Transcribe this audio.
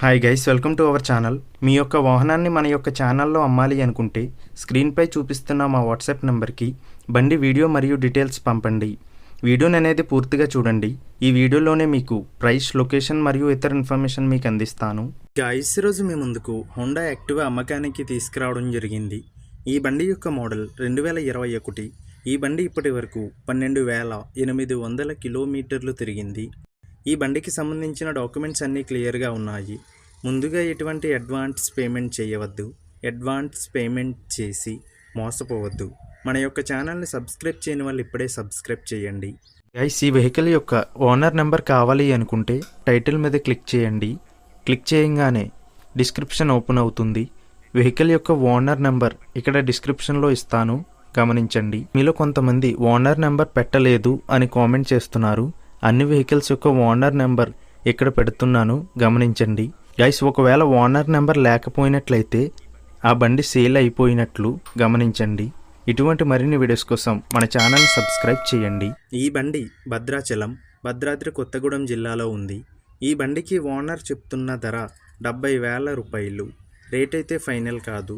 Hi guys, welcome to our channel. మీ యొక్క వాహనాన్ని మన యొక్క ఛానల్లో అమ్మాలి అనుకుంటే స్క్రీన్పై చూపిస్తున్న మా వాట్సాప్ నెంబర్కి బండి వీడియో మరియు డీటెయిల్స్ పంపండి. వీడియోని అనేది పూర్తిగా చూడండి. ఈ వీడియోలోనే మీకు ప్రైస్, లొకేషన్ మరియు ఇతర ఇన్ఫర్మేషన్ మీకు అందిస్తాను. గైస్, ఈరోజు మీ ముందుకు హోండా యాక్టివా అమ్మకానికి తీసుకురావడం జరిగింది. ఈ బండి యొక్క మోడల్ 2021. ఈ బండి ఇప్పటి వరకు 12,800 కిలోమీటర్లు తిరిగింది. ఈ బండికి సంబంధించిన డాక్యుమెంట్స్ అన్నీ క్లియర్గా ఉన్నాయి. ముందుగా ఎటువంటి అడ్వాన్స్ పేమెంట్ చేయవద్దు. అడ్వాన్స్ పేమెంట్ చేసి మోసపోవద్దు. మన యొక్క ఛానల్ని సబ్స్క్రైబ్ చేయని వాళ్ళు ఇప్పుడే సబ్స్క్రైబ్ చేయండి. గైస్, ఈ వెహికల్ యొక్క ఓనర్ నెంబర్ కావాలి అనుకుంటే టైటిల్ మీద క్లిక్ చేయండి. క్లిక్ చేయగానే డిస్క్రిప్షన్ ఓపెన్ అవుతుంది. వెహికల్ యొక్క ఓనర్ నెంబర్ ఇక్కడ డిస్క్రిప్షన్లో ఇస్తాను, గమనించండి. మీలో కొంతమంది ఓనర్ నెంబర్ పెట్టలేదు అని కామెంట్ చేస్తున్నారు. అన్ని వెహికల్స్ యొక్క ఓనర్ నెంబర్ ఇక్కడ పెడుతున్నాను, గమనించండి. గైస్, ఒకవేళ ఓనర్ నెంబర్ లేకపోయినట్లయితే ఆ బండి సేల్ అయిపోయినట్లు గమనించండి. ఇటువంటి మరిన్ని వీడియోస్ కోసం మన ఛానల్ని సబ్స్క్రైబ్ చేయండి. ఈ బండి భద్రాచలం, భద్రాద్రి కొత్తగూడెం జిల్లాలో ఉంది. ఈ బండికి ఓనర్ చెప్తున్న ధర 70,000 రూపాయలు. రేట్ అయితే ఫైనల్ కాదు.